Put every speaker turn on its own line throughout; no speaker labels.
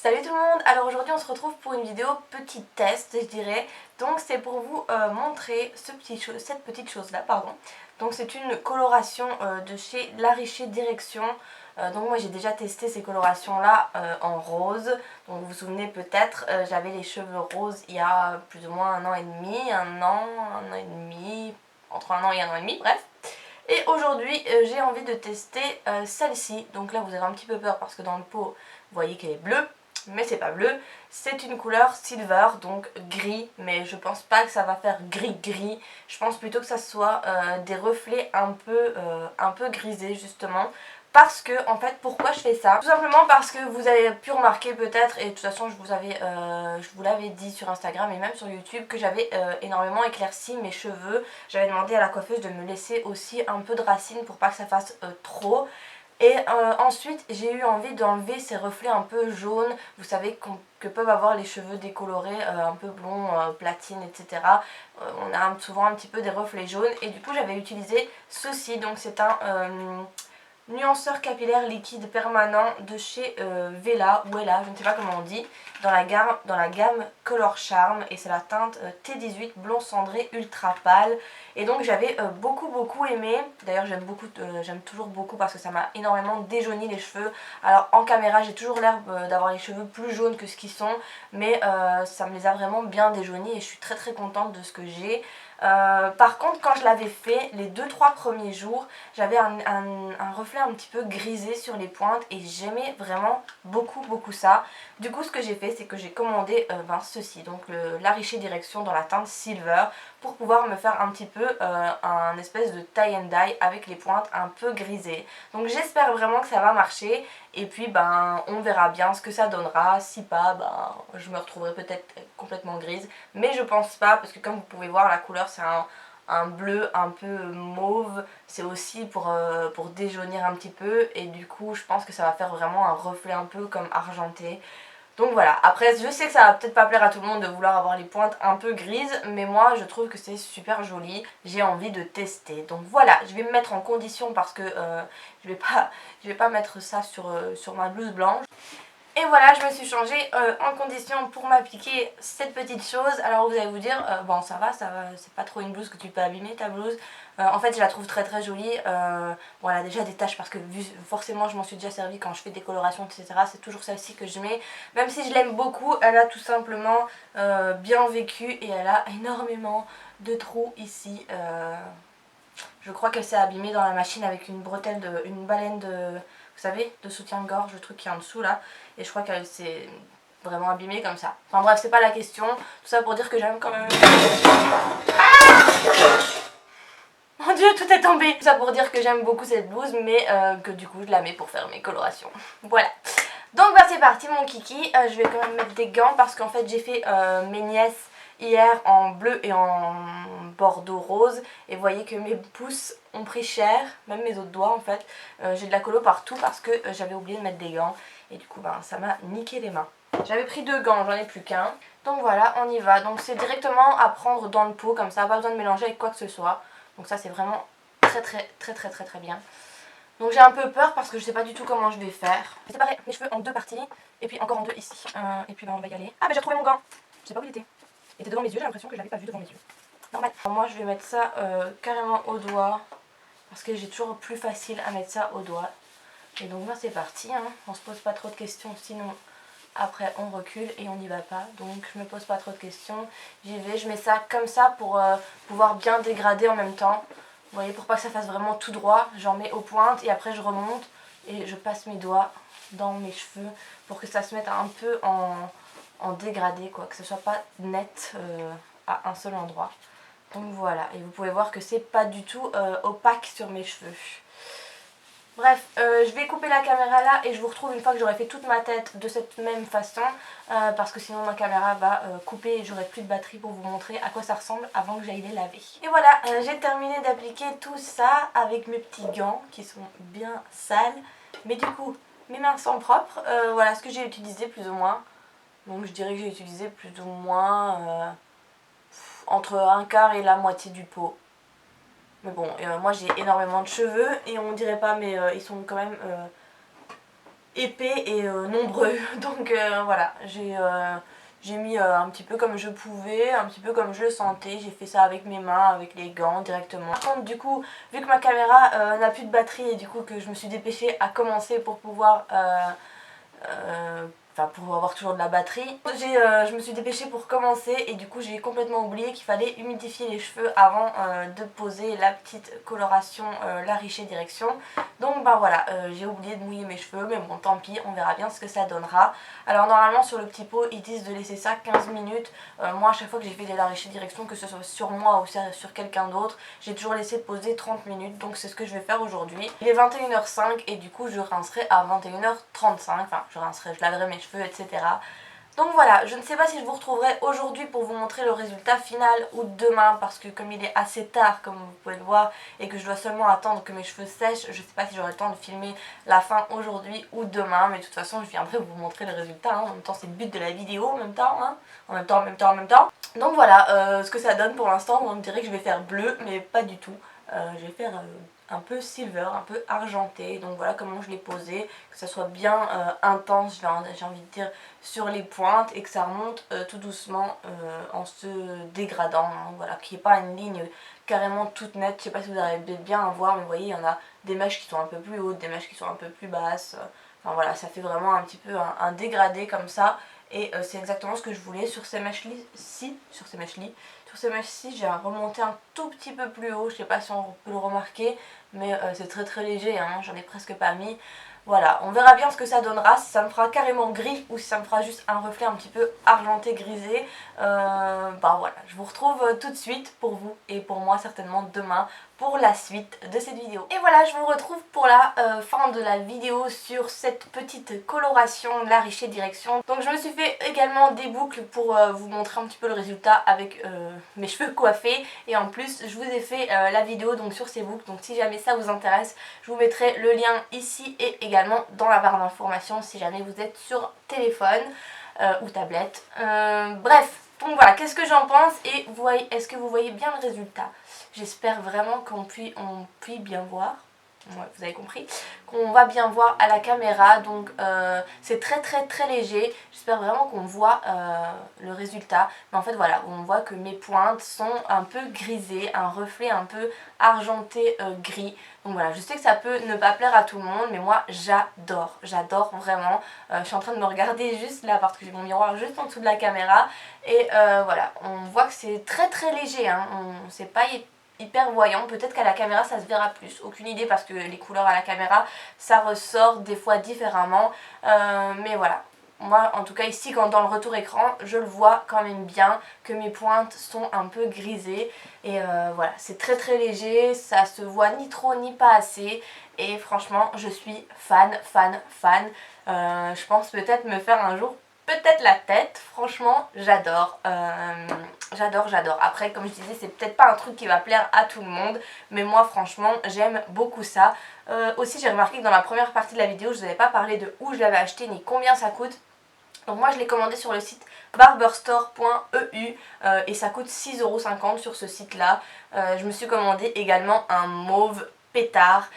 Salut tout le monde. Alors aujourd'hui on se retrouve pour une vidéo petit test, je dirais. Donc c'est pour vous montrer cette petite chose là, pardon. Donc c'est une coloration de chez La Richer Direction. Donc moi j'ai déjà testé ces colorations là en rose. Donc vous vous souvenez peut-être, j'avais les cheveux roses il y a plus ou moins un an et demi, un an et demi, entre un an et un an et demi, bref. Et aujourd'hui j'ai envie de tester celle-ci. Donc là vous avez un petit peu peur parce que dans le pot vous voyez qu'elle est bleue, mais c'est pas bleu, c'est une couleur silver, donc gris, mais je pense pas que ça va faire gris-gris, je pense plutôt que ça soit des reflets un peu grisés justement. Parce que, en fait, pourquoi je fais ça? Tout simplement parce que vous avez pu remarquer peut-être, et de toute façon je vous l'avais dit sur Instagram et même sur YouTube, que j'avais énormément éclairci mes cheveux. J'avais demandé à la coiffeuse de me laisser aussi un peu de racines pour pas que ça fasse trop. Et ensuite j'ai eu envie d'enlever ces reflets un peu jaunes, vous savez que peuvent avoir les cheveux décolorés, un peu blonds, platine, etc. On a souvent un petit peu des reflets jaunes et du coup j'avais utilisé ceci, donc c'est un nuanceur capillaire liquide permanent de chez Vela, ou Ella, je ne sais pas comment on dit, dans la gamme Color Charm, et c'est la teinte T18 blond cendré ultra pâle. Et donc j'avais beaucoup aimé, d'ailleurs j'aime toujours beaucoup parce que ça m'a énormément déjauni les cheveux. Alors en caméra j'ai toujours l'air d'avoir les cheveux plus jaunes que ce qu'ils sont, mais ça me les a vraiment bien déjaunis et je suis très contente de ce que j'ai. Par contre quand je l'avais fait, les 2-3 premiers jours, j'avais un reflet un petit peu grisé sur les pointes et j'aimais vraiment beaucoup ça. Du coup ce que j'ai fait, c'est que j'ai commandé ceci, donc La Richer Direction dans la teinte Silver, pour pouvoir me faire un petit peu un espèce de tie and dye avec les pointes un peu grisées. Donc j'espère vraiment que ça va marcher et puis on verra bien ce que ça donnera. Si pas, je me retrouverai peut-être complètement grise, mais je pense pas parce que comme vous pouvez voir la couleur c'est un bleu un peu mauve, c'est aussi pour déjaunir un petit peu et du coup je pense que ça va faire vraiment un reflet un peu comme argenté. Donc voilà, après je sais que ça va peut-être pas plaire à tout le monde de vouloir avoir les pointes un peu grises, mais moi je trouve que c'est super joli, j'ai envie de tester. Donc voilà, je vais me mettre en condition parce que je vais pas mettre ça sur ma blouse blanche. Et voilà, je me suis changée en condition pour m'appliquer cette petite chose. Alors vous allez vous dire, bon ça va, c'est pas trop une blouse que tu peux abîmer ta blouse. En fait je la trouve très jolie. Bon elle a déjà des taches parce que forcément je m'en suis déjà servi quand je fais des colorations etc. C'est toujours celle-ci que je mets. Même si je l'aime beaucoup, elle a tout simplement bien vécu et elle a énormément de trous ici. Je crois qu'elle s'est abîmée dans la machine avec une baleine de... Vous savez, de soutien-gorge, le truc qui est en dessous là. Et je crois qu'elle s'est vraiment abîmée comme ça. Enfin bref, c'est pas la question. Tout ça pour dire que j'aime quand même... Ah mon dieu, tout est tombé. Tout ça pour dire que j'aime beaucoup cette blouse, mais que du coup je la mets pour faire mes colorations. Voilà. Donc c'est parti mon kiki. Je vais quand même mettre des gants parce qu'en fait j'ai fait mes nièces hier en bleu et en bordeaux rose et vous voyez que mes pouces ont pris cher, même mes autres doigts en fait. J'ai de la colo partout parce que j'avais oublié de mettre des gants et du coup ça m'a niqué les mains. J'avais pris 2 gants, j'en ai plus qu'un. Donc voilà, on y va. Donc c'est directement à prendre dans le pot comme ça, pas besoin de mélanger avec quoi que ce soit. Donc ça c'est vraiment très bien. Donc j'ai un peu peur parce que je sais pas du tout comment je vais faire. J'ai séparé mes cheveux en 2 parties et puis encore en 2 ici. Et puis on va y aller. Ah j'ai retrouvé mon gant. Je sais pas où il était. Il était devant mes yeux, j'ai l'impression que je l'avais pas vu devant mes yeux. Normal. Moi je vais mettre ça carrément au doigt parce que j'ai toujours plus facile à mettre ça au doigt. Et donc c'est parti, hein. On se pose pas trop de questions sinon après on recule et on n'y va pas. Donc je me pose pas trop de questions. J'y vais, je mets ça comme ça pour pouvoir bien dégrader en même temps. Vous voyez, pour pas que ça fasse vraiment tout droit, j'en mets aux pointes et après je remonte et je passe mes doigts dans mes cheveux pour que ça se mette un peu en dégradé, quoi, que ce soit pas net à un seul endroit. Donc voilà, et vous pouvez voir que c'est pas du tout opaque sur mes cheveux. Bref, je vais couper la caméra là et je vous retrouve une fois que j'aurai fait toute ma tête de cette même façon parce que sinon ma caméra va couper et j'aurai plus de batterie pour vous montrer à quoi ça ressemble avant que j'aille les laver. Et voilà, j'ai terminé d'appliquer tout ça avec mes petits gants qui sont bien sales. Mais du coup, mes mains sont propres. Voilà ce que j'ai utilisé plus ou moins. Donc je dirais que j'ai utilisé plus ou moins entre un quart et la moitié du pot. Mais bon, moi j'ai énormément de cheveux et on dirait pas mais ils sont quand même épais et nombreux. Donc voilà, j'ai mis un petit peu comme je pouvais, un petit peu comme je le sentais. J'ai fait ça avec mes mains, avec les gants directement. Par contre du coup, vu que ma caméra n'a plus de batterie et du coup que je me suis dépêchée à commencer pour pouvoir pour avoir toujours de la batterie. Je me suis dépêchée pour commencer et du coup j'ai complètement oublié qu'il fallait humidifier les cheveux avant de poser la petite coloration La Richée Direction. Donc bah voilà, j'ai oublié de mouiller mes cheveux, mais bon tant pis, on verra bien ce que ça donnera. Alors normalement sur le petit pot ils disent de laisser ça 15 minutes. Moi à chaque fois que j'ai fait des La Richée Direction, que ce soit sur moi ou sur quelqu'un d'autre, j'ai toujours laissé poser 30 minutes. Donc c'est ce que je vais faire aujourd'hui. Il est 21h05 et du coup je rincerai à 21h35. Enfin je laverai mes cheveux, etc. Donc voilà, je ne sais pas si je vous retrouverai aujourd'hui pour vous montrer le résultat final ou demain, parce que comme il est assez tard comme vous pouvez le voir et que je dois seulement attendre que mes cheveux sèchent, je ne sais pas si j'aurai le temps de filmer la fin aujourd'hui ou demain, mais de toute façon je viendrai vous montrer le résultat, hein. En même temps c'est le but de la vidéo, en même temps, hein. En même temps. Donc voilà, ce que ça donne pour l'instant, on dirait que je vais faire bleu, mais pas du tout. Je vais faire un peu silver, un peu argenté. Donc voilà comment je l'ai posé, que ça soit bien intense, j'ai envie de dire, sur les pointes et que ça remonte tout doucement en se dégradant. Hein, voilà, qu'il n'y ait pas une ligne carrément toute nette. Je sais pas si vous arrivez bien à voir, mais vous voyez, il y en a des mèches qui sont un peu plus hautes, des mèches qui sont un peu plus basses. Enfin voilà, ça fait vraiment un petit peu un dégradé comme ça. Et c'est exactement ce que je voulais sur ces mèches-ci. Sur ces mèches-ci, j'ai remonté un tout petit peu plus haut. Je sais pas si on peut le remarquer, mais c'est très léger, hein, j'en ai presque pas mis. Voilà, on verra bien ce que ça donnera, si ça me fera carrément gris ou si ça me fera juste un reflet un petit peu argenté, grisé. Bah voilà, je vous retrouve tout de suite pour vous et pour moi certainement demain pour la suite de cette vidéo. Et voilà, je vous retrouve pour la fin de la vidéo sur cette petite coloration La Richée Direction. Donc je me suis fait également des boucles pour vous montrer un petit peu le résultat avec mes cheveux coiffés. Et en plus, je vous ai fait la vidéo donc sur ces boucles. Donc si jamais ça vous intéresse, je vous mettrai le lien ici et également dans la barre d'informations si jamais vous êtes sur téléphone ou tablette. Bref. Donc voilà, qu'est-ce que j'en pense et est-ce que vous voyez bien le résultat? J'espère vraiment qu'on puisse bien voir. Ouais, vous avez compris, qu'on va bien voir à la caméra, donc c'est très léger. J'espère vraiment qu'on voit le résultat, mais en fait voilà, on voit que mes pointes sont un peu grisées, un reflet un peu argenté gris. Donc voilà, je sais que ça peut ne pas plaire à tout le monde, mais moi j'adore vraiment. Je suis en train de me regarder juste là parce que j'ai mon miroir juste en dessous de la caméra et voilà, on voit que c'est très léger, hein. C'est pas hyper voyant, peut-être qu'à la caméra ça se verra plus, aucune idée parce que les couleurs à la caméra ça ressort des fois différemment, mais voilà, moi en tout cas ici quand dans le retour écran je le vois quand même bien que mes pointes sont un peu grisées et voilà, c'est très léger, ça se voit ni trop ni pas assez et franchement je suis fan. Je pense peut-être me faire un jour peut-être la tête, franchement j'adore, j'adore. Après comme je disais c'est peut-être pas un truc qui va plaire à tout le monde, mais moi franchement j'aime beaucoup ça. Aussi j'ai remarqué que dans la première partie de la vidéo je vous avais pas parlé de où je l'avais acheté ni combien ça coûte. Donc moi je l'ai commandé sur le site barberstore.eu et ça coûte 6,50 € sur ce site là. Je me suis commandé également un mauve pétard,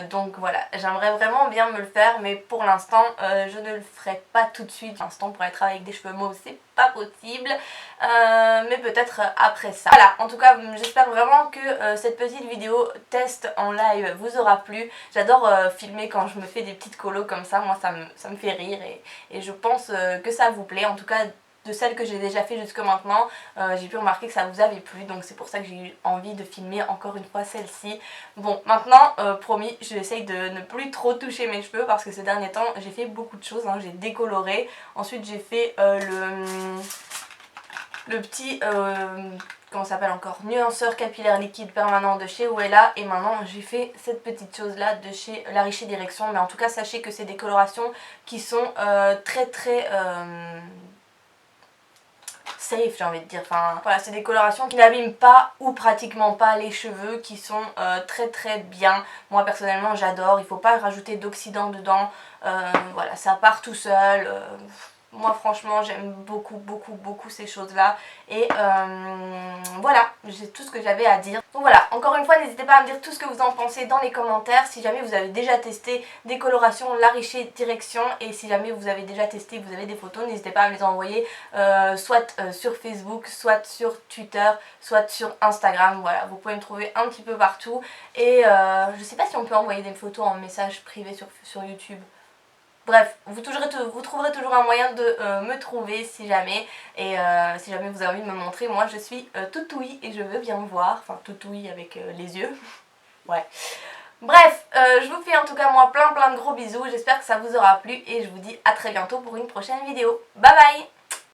donc voilà, j'aimerais vraiment bien me le faire, mais pour l'instant je ne le ferai pas tout de suite. Pour l'instant pour être avec des cheveux mauves c'est pas possible, mais peut-être après ça. Voilà, en tout cas j'espère vraiment que cette petite vidéo test en live vous aura plu. J'adore filmer quand je me fais des petites colos comme ça, moi ça me fait rire et je pense que ça vous plaît. En tout cas de celles que j'ai déjà fait jusque maintenant, j'ai pu remarquer que ça vous avait plu, donc c'est pour ça que j'ai eu envie de filmer encore une fois celle-ci. Bon, maintenant, promis, j'essaye de ne plus trop toucher mes cheveux parce que ces derniers temps, j'ai fait beaucoup de choses, hein. J'ai décoloré, ensuite j'ai fait le petit, comment ça s'appelle encore, nuanceur capillaire liquide permanent de chez Wella, et maintenant j'ai fait cette petite chose là de chez La Richée Direction, mais en tout cas sachez que c'est des colorations qui sont très safe, j'ai envie de dire. Enfin voilà, c'est des colorations qui n'abîment pas ou pratiquement pas les cheveux, qui sont très bien. Moi personnellement j'adore, il faut pas rajouter d'oxydant dedans, voilà, ça part tout seul. moi franchement j'aime beaucoup ces choses là. Et voilà, c'est tout ce que j'avais à dire. Donc voilà, encore une fois n'hésitez pas à me dire tout ce que vous en pensez dans les commentaires. Si jamais vous avez déjà testé des colorations La Richer Direction, et si jamais vous avez déjà testé, vous avez des photos, n'hésitez pas à me les envoyer soit sur Facebook, soit sur Twitter, soit sur Instagram. Voilà, vous pouvez me trouver un petit peu partout. Et je sais pas si on peut envoyer des photos en message privé sur YouTube. Bref, vous trouverez toujours un moyen de me trouver si jamais. Et si jamais vous avez envie de me montrer, moi je suis toute ouïe et je veux bien me voir. Enfin, toute ouïe avec les yeux. Ouais. Bref, je vous fais en tout cas moi plein de gros bisous. J'espère que ça vous aura plu et je vous dis à très bientôt pour une prochaine vidéo. Bye bye!